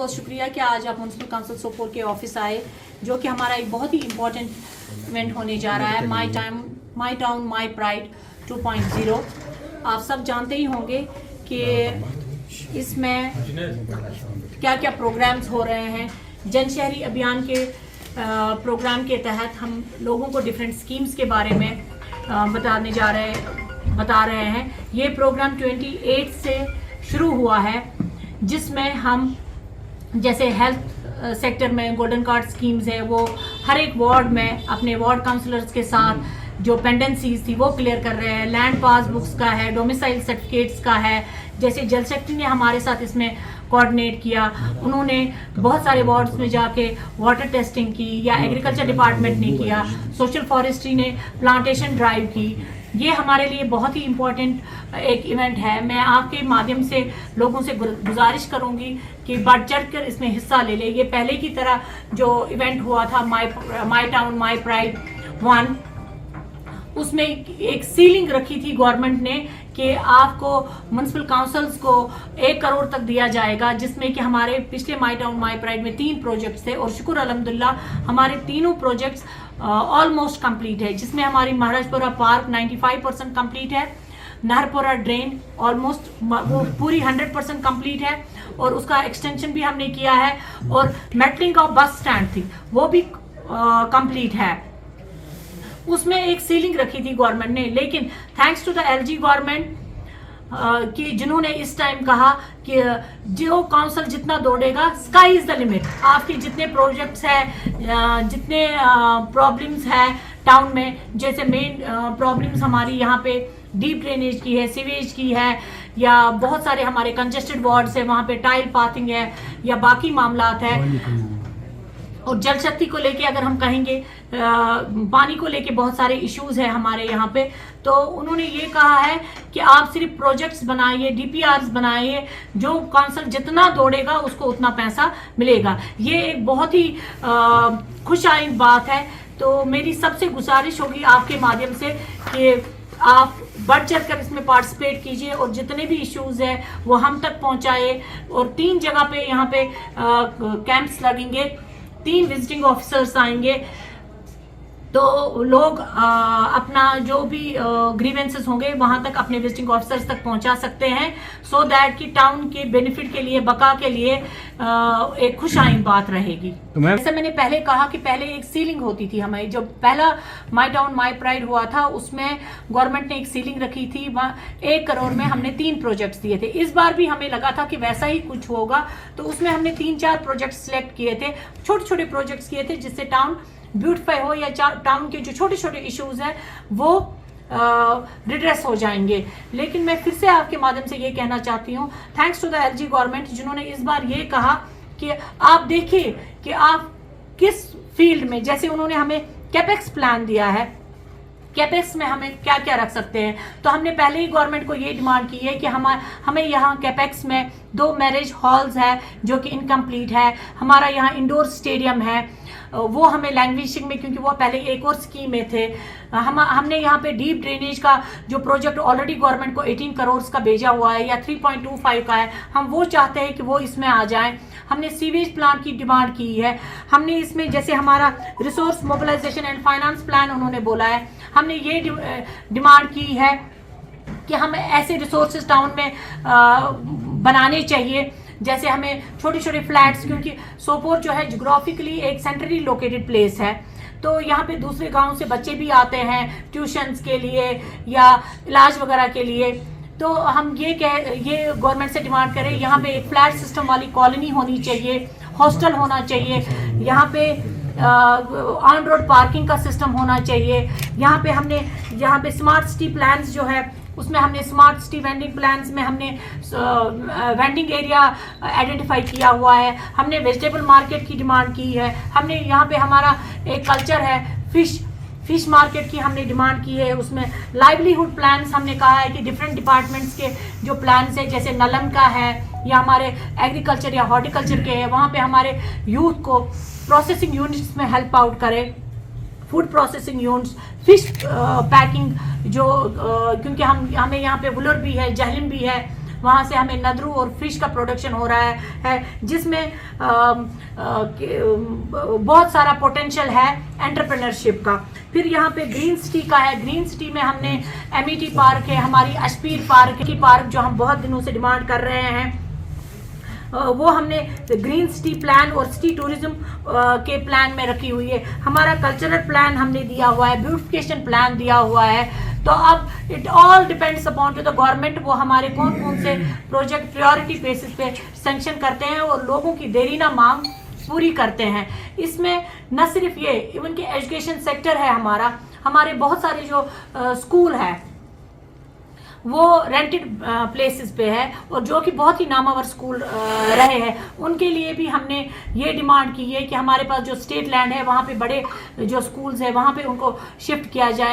बहुत शुक्रिया कि आज आप म्युनिसिपल काउंसिल सोपोर के ऑफिस आए, जो कि हमारा एक बहुत ही इम्पोर्टेंट इवेंट होने जा रहा है, माई टाउन माई प्राइड 2.0। आप सब जानते ही होंगे कि इसमें क्या क्या प्रोग्राम्स हो रहे हैं। जन शहरी अभियान के प्रोग्राम के तहत हम लोगों को डिफरेंट स्कीम्स के बारे में बता रहे हैं। ये प्रोग्राम 28 से शुरू हुआ है, जिसमें हम जैसे हेल्थ सेक्टर में गोल्डन कार्ड स्कीम्स है, वो हर एक वार्ड में अपने वार्ड काउंसलर्स के साथ जो पेंडेंसीज थी वो क्लियर कर रहे हैं। लैंड पासबुक्स का है, डोमिसाइल सर्टिफिकेट्स का है। जैसे जल शक्ति ने हमारे साथ इसमें कोऑर्डिनेट किया, उन्होंने बहुत सारे वार्ड्स में जाके वाटर टेस्टिंग की, या एग्रीकल्चर डिपार्टमेंट ने किया, सोशल फॉरेस्ट्री ने प्लांटेशन ड्राइव की। ये हमारे लिए बहुत ही इम्पोर्टेंट एक इवेंट है। मैं आपके माध्यम से लोगों से गुजारिश करूंगी कि बढ़ चढ़ कर इसमें हिस्सा ले ले। ये पहले की तरह जो इवेंट हुआ था माई टाउन माई प्राइड 1, उसमें एक सीलिंग रखी थी गवर्नमेंट ने कि आपको म्युनिसिपल काउंसिल्स को 1 करोड़ तक दिया जाएगा, जिसमें कि हमारे पिछले माई टाउन माई प्राइड में 3 प्रोजेक्ट्स थे और शुक्र अल्हम्दुलिल्लाह हमारे तीनों प्रोजेक्ट्स ऑलमोस्ट कंप्लीट है। जिसमें हमारी महाराजपुरा पार्क 95% कंप्लीट है, नहरपुरा ड्रेन ऑलमोस्ट वो पूरी 100% कंप्लीट है और उसका एक्सटेंशन भी हमने किया है, और मेटलिंग का बस स्टैंड थी वो भी कंप्लीट है। उसमें एक सीलिंग रखी थी गवर्नमेंट ने, लेकिन thanks to the LG government कि जिन्होंने इस टाइम कहा कि जो काउंसिल जितना दौड़ेगा, स्काई इज द लिमिट। आपके जितने प्रोजेक्ट्स हैं, जितने प्रॉब्लम्स हैं टाउन में, जैसे मेन प्रॉब्लम्स हमारी यहाँ पे डीप ड्रेनेज की है, सीवेज की है, या बहुत सारे हमारे कंजेस्टेड वार्ड्स है, वहाँ पे टाइल पाथिंग है, या बाकी मामलात है। और जल शक्ति को लेके अगर हम कहेंगे, पानी को लेके बहुत सारे इश्यूज है हमारे यहाँ पे, तो उन्होंने ये कहा है कि आप सिर्फ प्रोजेक्ट्स बनाइए, डीपीआरस बनाइए, जो काउंसिल जितना दौड़ेगा उसको उतना पैसा मिलेगा। ये एक बहुत ही खुशआइंद बात है। तो मेरी सबसे गुजारिश होगी आपके माध्यम से कि आप बढ़ चढ़ कर इसमें पार्टिसिपेट कीजिए और जितने भी इश्यूज है वो हम तक पहुँचाए। और 3 जगह पे यहाँ पे कैंप्स लगेंगे, 3 विजिटिंग ऑफिसर्स आएंगे, तो लोग अपना जो भी ग्रीवेंसेस होंगे वहां तक अपने विजिटिंग ऑफिसर्स तक पहुंचा सकते हैं, सो दैट कि टाउन के बेनिफिट के लिए, बका के लिए एक खुशआइंद बात रहेगी। जैसे मैंने पहले कहा कि पहले एक सीलिंग होती थी हमारी, जब पहला माई टाउन माई प्राइड हुआ था उसमें गवर्नमेंट ने एक सीलिंग रखी थी, 1 करोड़ में हमने 3 प्रोजेक्ट्स दिए थे। इस बार भी हमें लगा था कि वैसा ही कुछ होगा, तो उसमें हमने 3-4 प्रोजेक्ट सिलेक्ट किए थे, छोटे छोटे प्रोजेक्ट्स किए थे, जिससे टाउन ब्यूटिफाई हो, या टाउन के जो छोटे छोटे इश्यूज हैं वो रिड्रेस हो जाएंगे। लेकिन मैं फिर से आपके माध्यम से ये कहना चाहती हूँ, thanks to the LG government, जिन्होंने इस बार ये कहा कि आप देखिए कि आप किस फील्ड में, जैसे उन्होंने हमें कैपेक्स प्लान दिया है, कैपेक्स में हमें क्या क्या रख सकते हैं। तो हमने पहले ही गवर्नमेंट को ये डिमांड की है कि हमें यहाँ कैपेक्स में 2 मैरिज हॉल्स है जो कि इनकम्प्लीट है, हमारा यहाँ इंडोर स्टेडियम है, वो हमें लैंग्वेजिंग में, क्योंकि वो पहले एक और स्कीम में थे। हमने यहाँ पे डीप ड्रेनेज का जो प्रोजेक्ट ऑलरेडी गवर्नमेंट को 18 करोड़ का भेजा हुआ है, या 3.25 का है, हम वो चाहते हैं कि वो इसमें आ जाए। हमने सीवेज प्लांट की डिमांड की है। हमने इसमें जैसे हमारा resource mobilisation and finance plan उन्होंने बोला है, हमने ये डिमांड की है कि हमें ऐसे रिसोर्सेज टाउन में बनाने चाहिए, जैसे हमें छोटे छोटे फ्लैट्स, क्योंकि सोपोर जो है जियोग्राफिकली एक सेंट्रली लोकेटेड प्लेस है, तो यहाँ पे दूसरे गांव से बच्चे भी आते हैं ट्यूशन्स के लिए या इलाज वगैरह के लिए। तो हम ये गवर्नमेंट से डिमांड करें, यहाँ पे एक फ्लैट सिस्टम वाली कॉलोनी होनी चाहिए, हॉस्टल होना चाहिए, यहाँ पे ऑन रोड पार्किंग का सिस्टम होना चाहिए। यहाँ पे स्मार्ट सिटी प्लान्स जो है उसमें हमने स्मार्ट सिटी वेंडिंग प्लान्स में हमने वेंडिंग एरिया आइडेंटिफाई किया हुआ है। हमने वेजिटेबल मार्केट की डिमांड की है। हमने यहाँ पे हमारा एक कल्चर है फिश मार्केट की हमने डिमांड की है। उसमें लाइवलीहुड प्लान्स हमने कहा है कि डिफरेंट डिपार्टमेंट्स के जो प्लान्स है, जैसे नलन का है या हमारे एग्रीकल्चर या हॉर्टिकल्चर के है, वहाँ पे हमारे यूथ को प्रोसेसिंग यूनिट्स में हेल्प आउट करें, food processing units, fish packing, जो क्योंकि हमें यहाँ पे वुलर भी है, जहलिम भी है, वहाँ से हमें नदरू और फिश का प्रोडक्शन हो रहा है जिसमें बहुत सारा पोटेंशियल है एंटरप्रेन्योरशिप का। फिर यहाँ पे ग्रीन सिटी का है। ग्रीन सिटी में हमने एमिटी पार्क है, हमारी अशपीर पार्क की पार्क जो हम बहुत दिनों से डिमांड कर रहे हैं, वो हमने ग्रीन सिटी प्लान और सिटी टूरिज्म के प्लान में रखी हुई है। हमारा कल्चरल प्लान हमने दिया हुआ है, ब्यूटिफिकेशन प्लान दिया हुआ है। तो अब it all depends upon two the government, वो हमारे कौन कौन से प्रोजेक्ट प्रायोरिटी बेसिस पे सैंक्शन करते हैं और लोगों की देरीना मांग पूरी करते हैं। इसमें न सिर्फ ये, इवन कि एजुकेशन सेक्टर है हमारा, हमारे बहुत सारे जो स्कूल है वो रेंटेड प्लेसेस पे है और जो कि बहुत ही नामावर स्कूल रहे हैं, उनके लिए भी हमने ये डिमांड की है कि हमारे पास जो स्टेट लैंड है वहाँ पे बड़े जो स्कूल्स है वहाँ पे उनको शिफ्ट किया जाए।